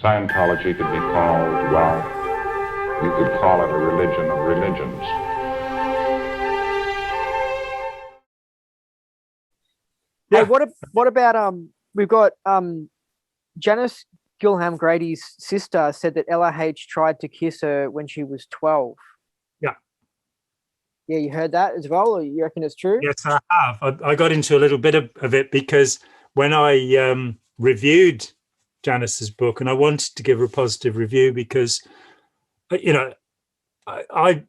Scientology could be called, well, you could call it a religion of religions. Yeah. Hey, what about we've got Janice Gilham Grady's sister said that LRH tried to kiss her when she was 12. Yeah. Yeah, you heard that as well, or you reckon it's true? Yes, I have. I got into a little bit of it because when I reviewed Janice's book, and I wanted to give her a positive review because, you know, I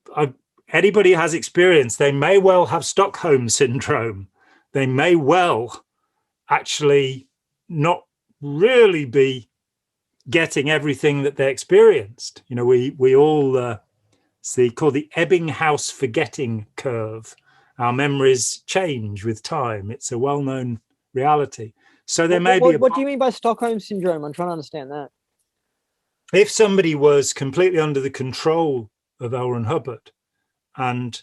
anybody who has experience, they may well have Stockholm syndrome. They may well actually not really be getting everything that they experienced. You know, we all see called the Ebbinghaus forgetting curve. Our memories change with time. It's a well-known reality. So there may be. What do you mean by Stockholm syndrome? I'm trying to understand that. If somebody was completely under the control of L. Ron Hubbard, and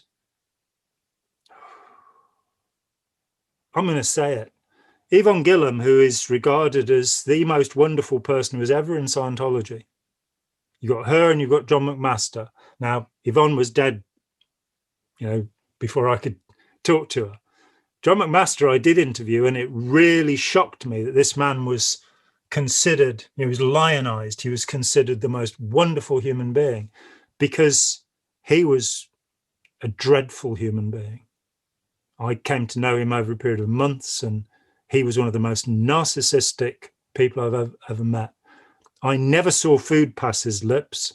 I'm going to say it, Yvonne Gillam, who is regarded as the most wonderful person who was ever in Scientology. You got her and you've got John McMaster. Now, Yvonne was dead, you know, before I could talk to her. John McMaster I did interview, and it really shocked me that this man was considered, he was lionized, he was considered the most wonderful human being because he was a dreadful human being. I came to know him over a period of months, and he was one of the most narcissistic people I've ever met. I never saw food pass his lips,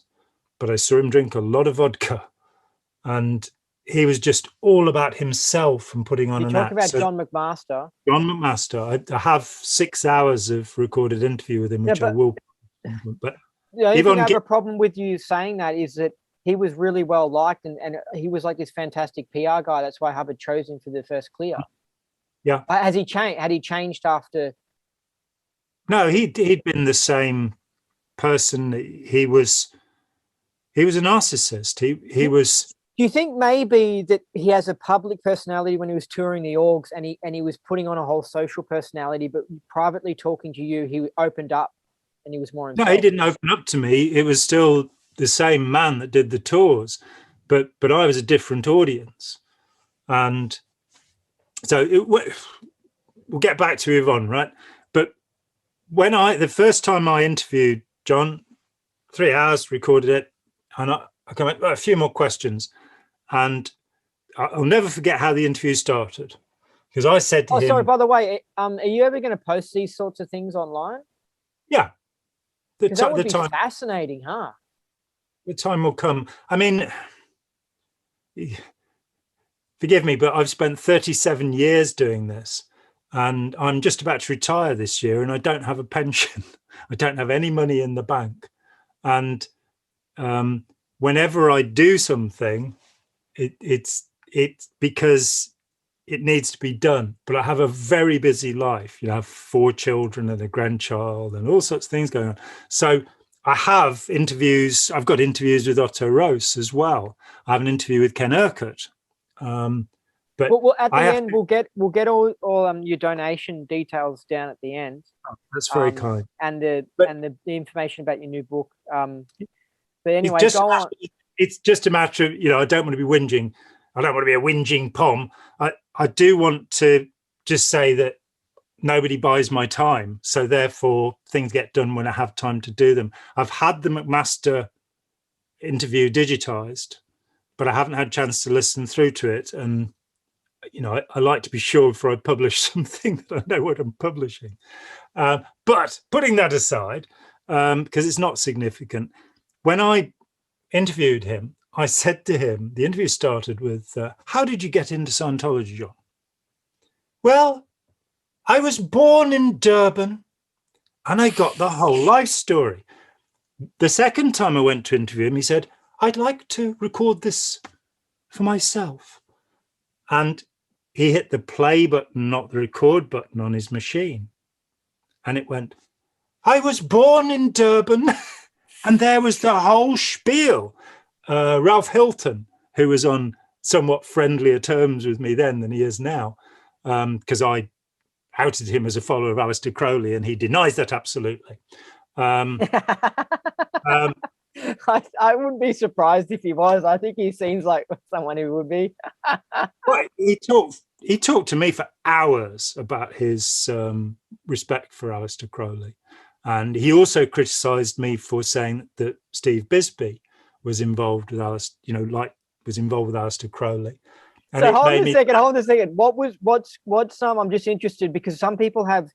but I saw him drink a lot of vodka, and he was just all about himself and putting on an act. You talk about John McMaster. John McMaster. I have 6 hours of recorded interview with him, which I will. But the only thing I have a problem with you saying that is that he was really well liked, and he was like this fantastic PR guy. That's why Hubbard chose him for the first clear. Yeah. Has he changed? Had he changed after? No, he'd been the same person. He was a narcissist. He was. Do you think maybe that he has a public personality when he was touring the orgs, and he was putting on a whole social personality, but privately talking to you, he opened up and he was more himself? No, he didn't open up to me. It was still the same man that did the tours, but I was a different audience. And so we'll get back to Yvonne, right? But when the first time I interviewed John, 3 hours, recorded it, and I came up a few more questions. And I'll never forget how the interview started, because I said to him... sorry, by the way, are you ever going to post these sorts of things online? Yeah. That would be fascinating, huh? The time will come. I mean, forgive me, but I've spent 37 years doing this, and I'm just about to retire this year, and I don't have a pension. I don't have any money in the bank. And whenever I do something... It's because it needs to be done. But I have a very busy life. You know, I have 4 children and a grandchild and all sorts of things going on. So I have interviews. I've got interviews with Otto Roos as well. I have an interview with Ken Urquhart. But well, at the end, we'll get all your donation details down at the end. Oh, that's very kind. And the information about your new book. But anyway, go on. It's just a matter of, you know, I don't want to be whinging. I don't want to be a whinging pom. I do want to just say that nobody buys my time. So therefore, things get done when I have time to do them. I've had the McMaster interview digitized, but I haven't had a chance to listen through to it. And, you know, I like to be sure before I publish something that I know what I'm publishing. But putting that aside, because it's not significant, when I interviewed him, I said to him, the interview started with, how did you get into Scientology, John? Well, I was born in Durban and I got the whole life story. The second time I went to interview him, he said, I'd like to record this for myself. And he hit the play button, not the record button on his machine. And it went, I was born in Durban. And there was the whole spiel. Ralph Hilton, who was on somewhat friendlier terms with me then than he is now, because I outed him as a follower of Aleister Crowley, and he denies that absolutely. Um, um, I wouldn't be surprised if he was. I think he seems like someone who would be. but he talked to me for hours about his respect for Aleister Crowley, and he also criticised me for saying that Steve Bisbee was involved with Aleister Crowley. And So it hold made on a me second. Hold on a second. What's I'm just interested because some people have.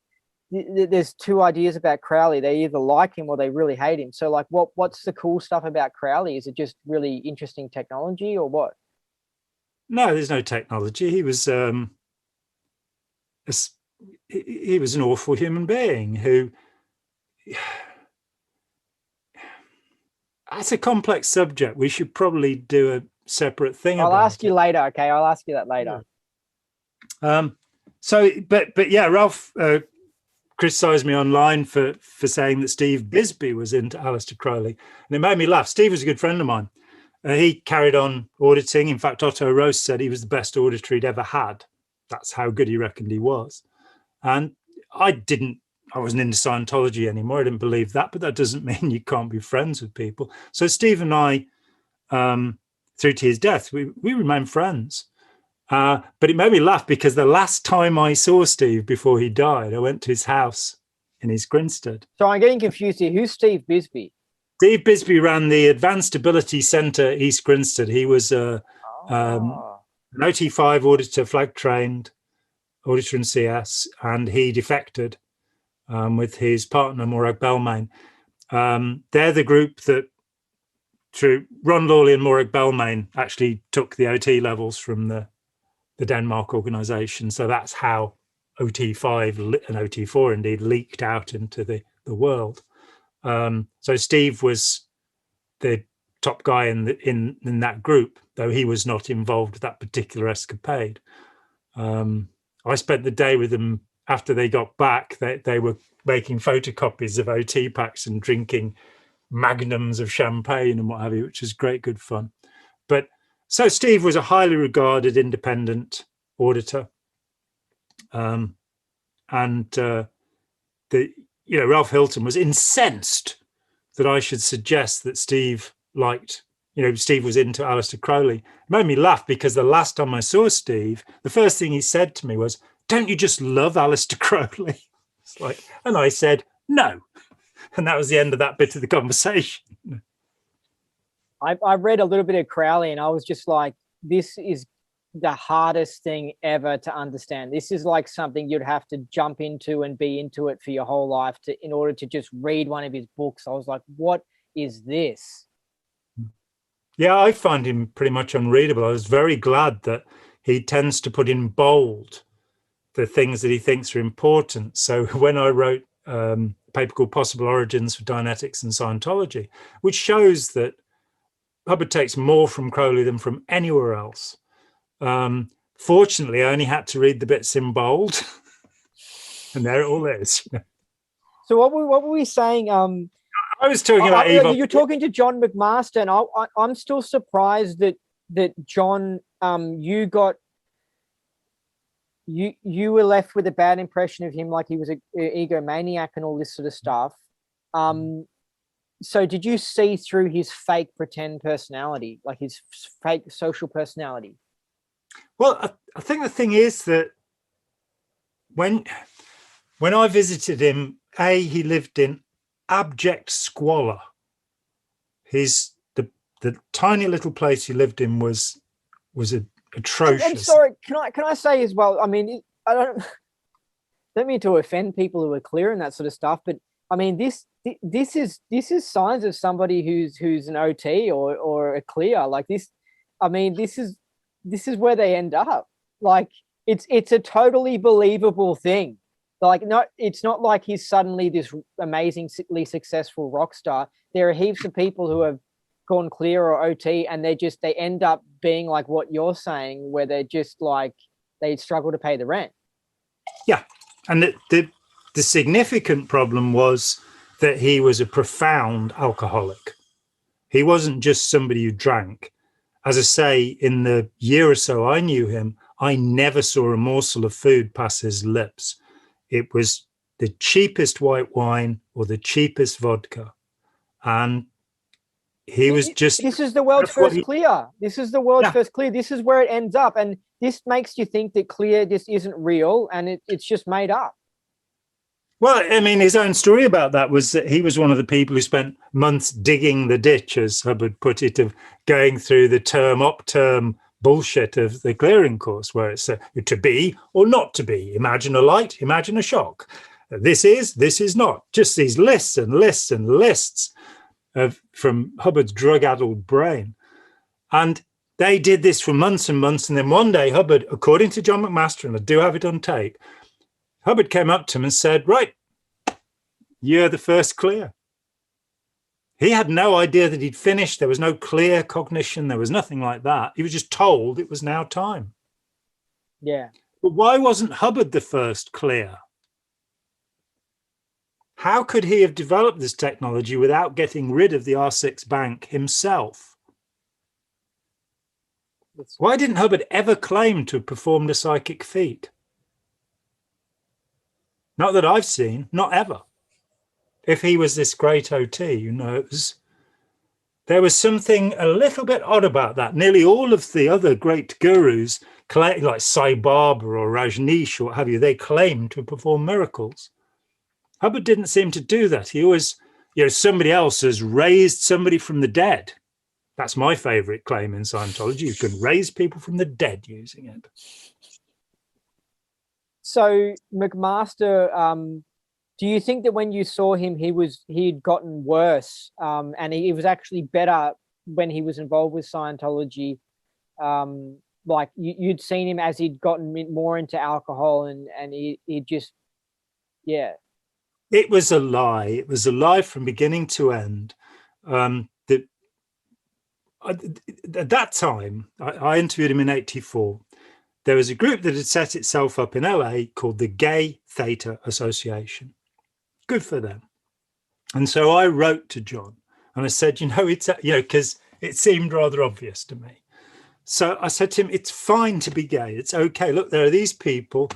There's two ideas about Crowley. They either like him or they really hate him. So like, what's the cool stuff about Crowley? Is it just really interesting technology or what? no, there's no technology. He was he was an awful human being who. That's a complex subject. We should probably do a separate thing. I'll ask you later. Okay, I'll ask you that later. But yeah, Ralph criticised me online for saying that Steve Bisbee was into Aleister Crowley, and it made me laugh. Steve was a good friend of mine. He carried on auditing. In fact, Otto Rose said he was the best auditor he'd ever had. That's how good he reckoned he was. And I wasn't into Scientology anymore. I didn't believe that, but that doesn't mean you can't be friends with people. So Steve and I, through to his death, we remained friends. But it made me laugh because the last time I saw Steve before he died, I went to his house in East Grinstead. So I'm getting confused here. Who's Steve Bisbee? Steve Bisbee ran the Advanced Ability Centre, East Grinstead. He was an OT5 auditor, flag trained auditor in CS, and he defected with his partner, Morag Belmain. They're the group that, through Ron Lawley and Morag Belmain, actually took the OT levels from the Denmark organisation. So that's how OT5 and OT4 indeed leaked out into the world. So Steve was the top guy in that group, though he was not involved with that particular escapade. I spent the day with them after they got back. They were making photocopies of OT packs and drinking magnums of champagne and what have you, which is great, good fun. But so Steve was a highly regarded independent auditor, and Ralph Hilton was incensed that I should suggest that Steve Steve was into Aleister Crowley. It made me laugh because the last time I saw Steve, the first thing he said to me was, "Don't you just love Aleister Crowley?" It's like, and I said, "No." And that was the end of that bit of the conversation. I read a little bit of Crowley and I was just like, this is the hardest thing ever to understand. This is like something you'd have to jump into and be into it for your whole life in order to just read one of his books. I was like, what is this? Yeah, I find him pretty much unreadable. I was very glad that he tends to put in bold the things that he thinks are important. So when I wrote a paper called Possible Origins for Dianetics and Scientology, which shows that Hubbard takes more from Crowley than from anywhere else. Fortunately, I only had to read the bits in bold, and there it all is. So what were we saying? I was talking about evil. You're talking to John McMaster, and I'm still surprised that John, you were left with a bad impression of him, like he was an egomaniac and all this sort of stuff. So did you see through his fake pretend personality, like his fake social personality? Well, I think the thing is that when I visited him, he lived in abject squalor. The tiny little place he lived in was atrocious. And sorry, can I say as well? I mean, I don't mean to offend people who are clear and that sort of stuff, but I mean this is signs of somebody who's an OT or a clear like this. I mean, this is where they end up. Like it's a totally believable thing. Like it's not like he's suddenly this amazingly successful rock star. There are heaps of people who have gone clear or OT and they end up being like what you're saying, where they're just like they struggle to pay the rent. Yeah, and the significant problem was that he was a profound alcoholic. He wasn't just somebody who drank. As I say, in the year or so I knew him, I never saw a morsel of food pass his lips. It was the cheapest white wine or the cheapest vodka. And he was just... This is the world's first clear. This is the world's first clear. This is where it ends up. And this makes you think that clear just isn't real and it's just made up. Well, I mean, his own story about that was that he was one of the people who spent months digging the ditch, as Hubbard put it, of going through the term-up-term bullshit of the clearing course, where it's to be or not to be. Imagine a light, imagine a shock. This is not. Just these lists and lists and lists from Hubbard's drug-addled brain. And they did this for months and months. And then one day, Hubbard, according to John McMaster, and I do have it on tape, Hubbard came up to him and said, right, you're the first clear. He had no idea that he'd finished. There was no clear cognition. There was nothing like that. He was just told it was now time. Yeah. But why wasn't Hubbard the first clear? How could he have developed this technology without getting rid of the R6 bank himself? Why didn't Hubbard ever claim to have performed a psychic feat? Not that I've seen, not ever. If he was this great OT, you know, there was something a little bit odd about that. Nearly all of the other great gurus, like Sai Baba or Rajneesh or what have you, they claimed to perform miracles. Hubbard didn't seem to do that. He always, somebody else has raised somebody from the dead. That's my favorite claim in Scientology. You can raise people from the dead using it. So McMaster, do you think that when you saw him, he'd gotten worse, and he was actually better when he was involved with Scientology? Like you'd seen him as he'd gotten more into alcohol, and he just, yeah. It was a lie. It was a lie from beginning to end. At that time, I interviewed him in '84. There was a group that had set itself up in LA called the Gay Theta Association. Good for them. And so I wrote to John and I said, it's, because it seemed rather obvious to me. So I said to him, it's fine to be gay. It's okay. Look, there are these people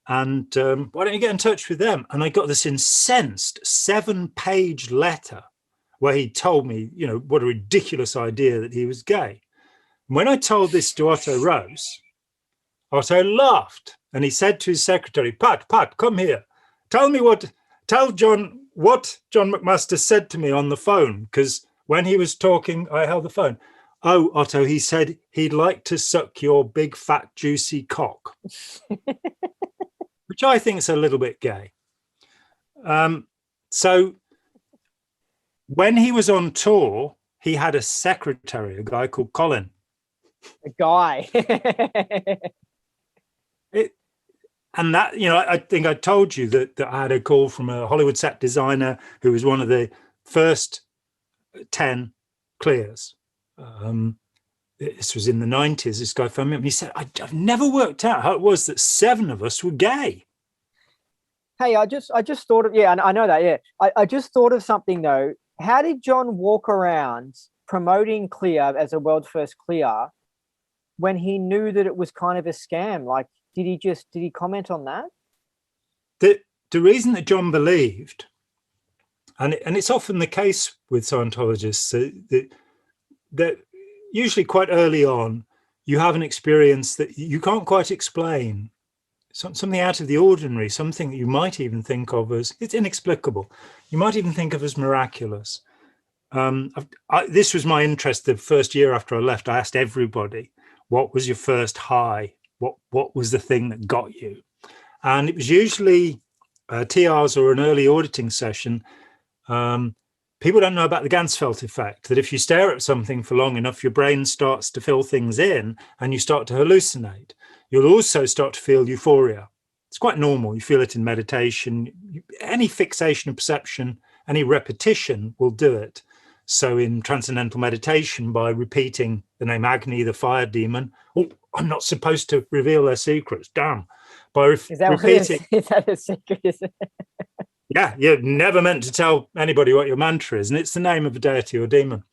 and why don't you get in touch with them? And I got this incensed 7-page letter where he told me, what a ridiculous idea that he was gay. And when I told this to Otto Rose, Otto laughed and he said to his secretary, Pat, come here. Tell John what John McMaster said to me on the phone, because when he was talking, I held the phone. Oh, Otto, he said he'd like to suck your big, fat, juicy cock, which I think is a little bit gay. So when he was on tour, he had a secretary, a guy called Colin. A guy. And that, I think I told you that I had a call from a Hollywood set designer who was one of the first 10 clears. This was in the 90s. This guy phoned me up and he said, I've never worked out how it was that 7 of us were gay. Hey, I just thought of, I know that, yeah. I just thought of something though. How did John walk around promoting clear as a world's first clear when he knew that it was kind of a scam? Like, did he comment on that? The reason that John believed, and it's often the case with Scientologists, that usually quite early on, you have an experience that you can't quite explain, something out of the ordinary, something that you might even think of as, it's inexplicable. You might even think of as miraculous. This was my interest the first year after I left. I asked everybody, what was your first high? What was the thing that got you? And it was usually TRs or an early auditing session. People don't know about the Ganzfeld effect, that if you stare at something for long enough, your brain starts to fill things in and you start to hallucinate. You'll also start to feel euphoria. It's quite normal. You feel it in meditation. Any fixation of perception, any repetition will do it. So in transcendental meditation, by repeating the name Agni, the fire demon, oh, I'm not supposed to reveal their secrets. Damn. By repeating, is that a secret? Is it? Yeah, you're never meant to tell anybody what your mantra is, and it's the name of a deity or demon.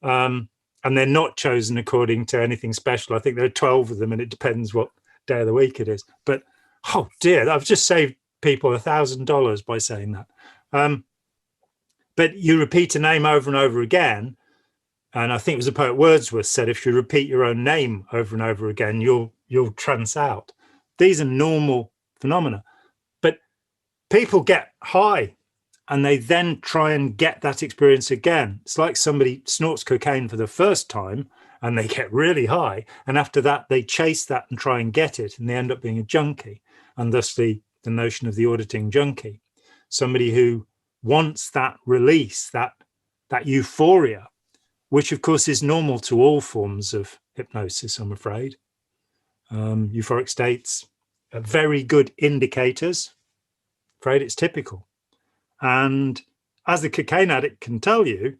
And they're not chosen according to anything special. I think there are 12 of them, and it depends what day of the week it is. But oh dear, I've just saved people $1,000 by saying that. But you repeat a name over and over again, and I think it was the poet Wordsworth said, if you repeat your own name over and over again, you'll trance out. These are normal phenomena. But people get high and they then try and get that experience again. It's like somebody snorts cocaine for the first time and they get really high. And after that, they chase that and try and get it. And they end up being a junkie. And thusly, the notion of the auditing junkie, somebody who wants that release, that euphoria, which of course is normal to all forms of hypnosis, I'm afraid. Euphoric states are very good indicators. I'm afraid it's typical. And as the cocaine addict can tell you,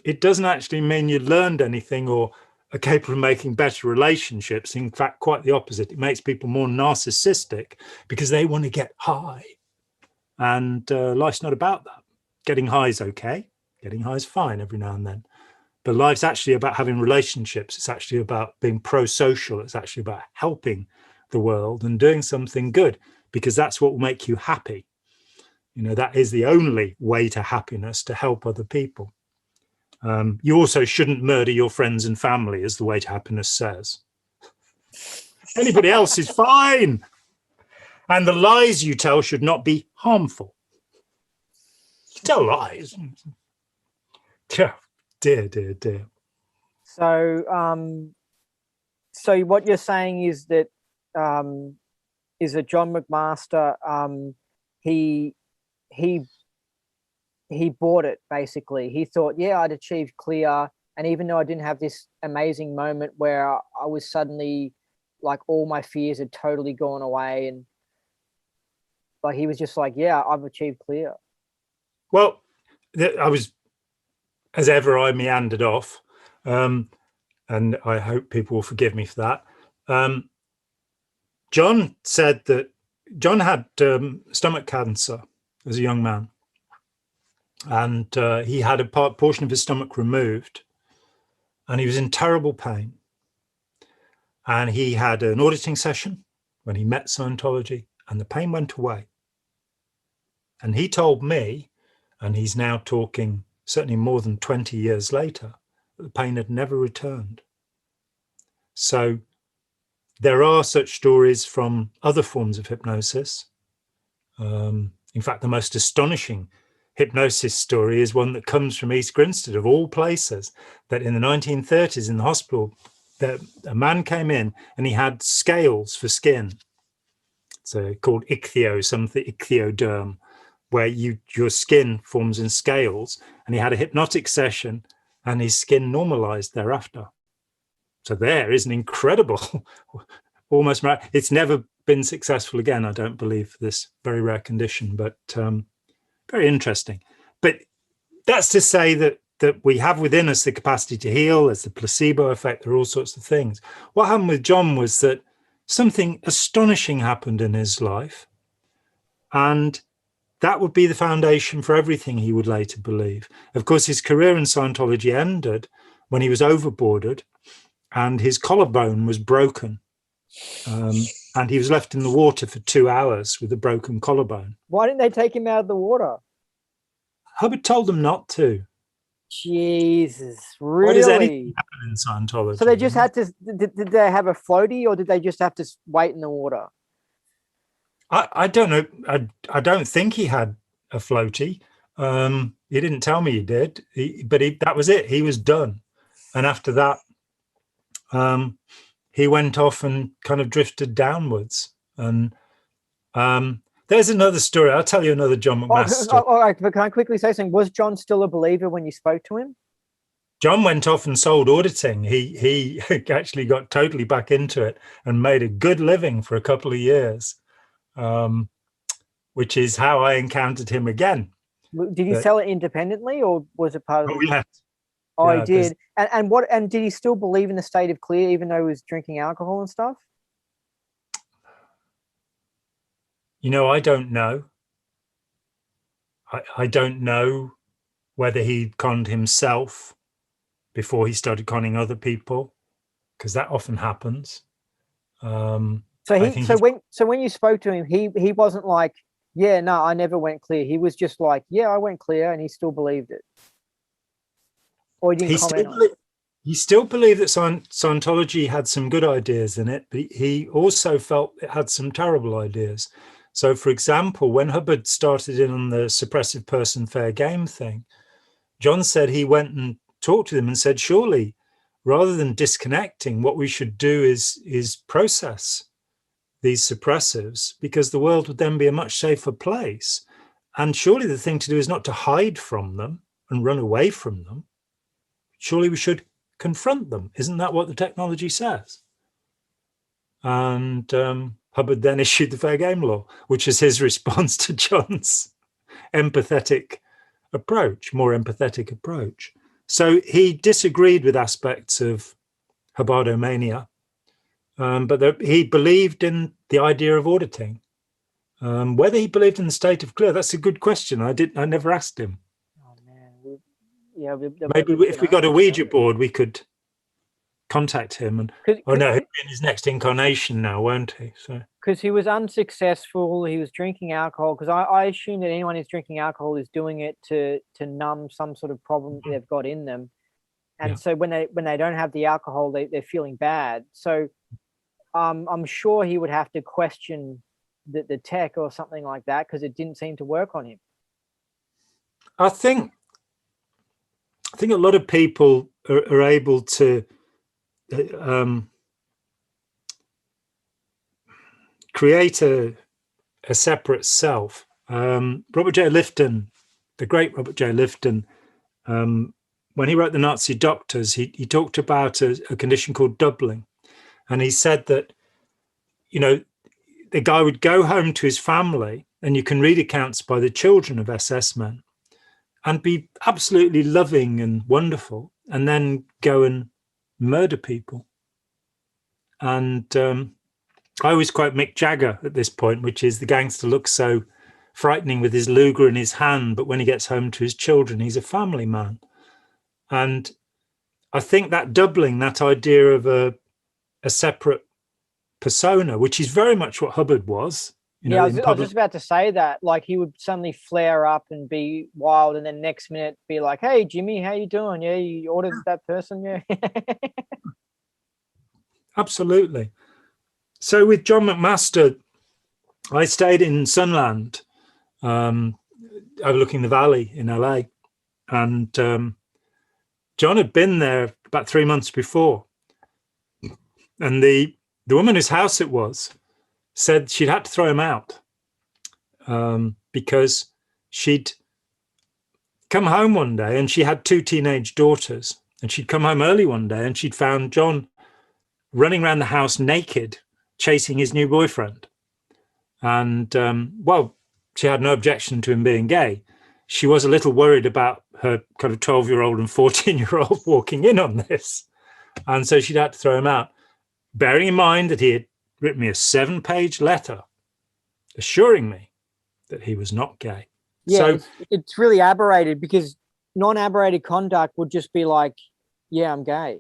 it doesn't actually mean you learned anything or are capable of making better relationships. In fact, quite the opposite. It makes people more narcissistic because they want to get high. And life's not about that. Getting high is okay. Getting high is fine every now and then. But life's actually about having relationships. It's actually about being pro-social. It's actually about helping the world and doing something good, because that's what will make you happy. You know, that is the only way to happiness, to help other people. You also shouldn't murder your friends and family, as the way to happiness says. Anybody else is fine. And the lies you tell should not be harmful. Tell lies. Dear. So, so what you're saying is that John McMaster, he bought it, basically. He thought, yeah, I'd achieved clear, and even though I didn't have this amazing moment where I was suddenly like all my fears had totally gone away, and like he was just like, yeah, I've achieved clear. Well, I was, as ever, I meandered off, and I hope people will forgive me for that. John said that John had stomach cancer as a young man, and he had a portion of his stomach removed, and he was in terrible pain. And he had an auditing session when he met Scientology, and the pain went away. And he told me, and he's now talking certainly more than 20 years later, that the pain had never returned. So there are such stories from other forms of hypnosis. In fact, the most astonishing hypnosis story is one that comes from East Grinstead, of all places, that in the 1930s in the hospital, a man came in and he had scales for skin. So called ichthyoderm, where your skin forms in scales, and he had a hypnotic session and his skin normalized thereafter. So there is an incredible, almost, it's never been successful again, I don't believe, for this very rare condition, but very interesting. But that's to say that we have within us the capacity to heal. There's the placebo effect, there are all sorts of things. What happened with John was that something astonishing happened in his life, and that would be the foundation for everything he would later believe. Of course, his career in Scientology ended when he was overboarded and his collarbone was broken. And he was left in the water for 2 hours with a broken collarbone. Why didn't they take him out of the water? Hubbard told them not to. Jesus, really? Why does anything happen in Scientology? So they just had to, did they have a floaty, or did they just have to wait in the water? I don't know. I don't think he had a floaty. He didn't tell me he did, but that was it. He was done. And after that, he went off and kind of drifted downwards. And there's another story. I'll tell you another John McMaster story. All right, but can I quickly say something? Was John still a believer when you spoke to him? John went off and sold auditing. He actually got totally back into it and made a good living for a couple of years, which is how I encountered him again. Did he sell it independently, or was it part of? Oh, yes. Oh, Yeah, he did. And did he still believe in the state of clear, even though he was drinking alcohol and stuff? You know, I don't know. I don't know whether he conned himself before he started conning other people, because that often happens. So when you spoke to him, he wasn't like Yeah, no, I never went clear. He was just like, yeah, I went clear, and he still believed it. Or he didn't comment on it. He still believed that Scientology had some good ideas in it, but he also felt it had some terrible ideas. So, for example, when Hubbard started in on the suppressive person fair game thing, John said he went and talked to them and said, surely, rather than disconnecting, what we should do is process these suppressives, because the world would then be a much safer place. And surely the thing to do is not to hide from them and run away from them. Surely we should confront them. Isn't that what the technology says? And Hubbard then issued the fair game law, which is his response to John's empathetic approach, more empathetic approach. So he disagreed with aspects of Hubbardomania, but he believed in the idea of auditing. Whether he believed in the state of clear, that's a good question. I never asked him. Oh man, Maybe if we got a Ouija board, we could contact him. And oh no, he'll be in his next incarnation now, won't he? So because he was unsuccessful, he was drinking alcohol. Because I assume that anyone who's drinking alcohol is doing it to numb some sort of problem they've got in them, and so when they don't have the alcohol, they're feeling bad. So I'm sure he would have to question the tech or something like that, because it didn't seem to work on him. I think a lot of people are able to create a separate self. Robert J. Lifton, the great Robert J. Lifton, when he wrote The Nazi Doctors, he talked about a condition called doubling. And he said that, the guy would go home to his family, and you can read accounts by the children of SS men, and be absolutely loving and wonderful, and then go and murder people. And I always quote Mick Jagger at this point, which is, the gangster looks so frightening with his Luger in his hand, but when he gets home to his children, he's a family man. And I think that doubling, that idea of a separate persona, which is very much what Hubbard was. I was just about to say that. Like, he would suddenly flare up and be wild, and then next minute be like, "Hey, Jimmy, how you doing? Yeah, you ordered that person, yeah." Absolutely. So with John McMaster, I stayed in Sunland, overlooking the valley in LA, and John had been there about 3 months before, and the woman whose house it was said she'd had to throw him out because she'd come home one day, and she had 2 teenage daughters, and she'd come home early one day, and she'd found John running around the house naked, chasing his new boyfriend. And she had no objection to him being gay. She was a little worried about her kind of 12-year-old and 14-year-old walking in on this, and so she'd had to throw him out, bearing in mind that he had written me a 7-page letter assuring me that he was not gay. Yeah, so it's really aberrated, because non-aberrated conduct would just be like, yeah, I'm gay.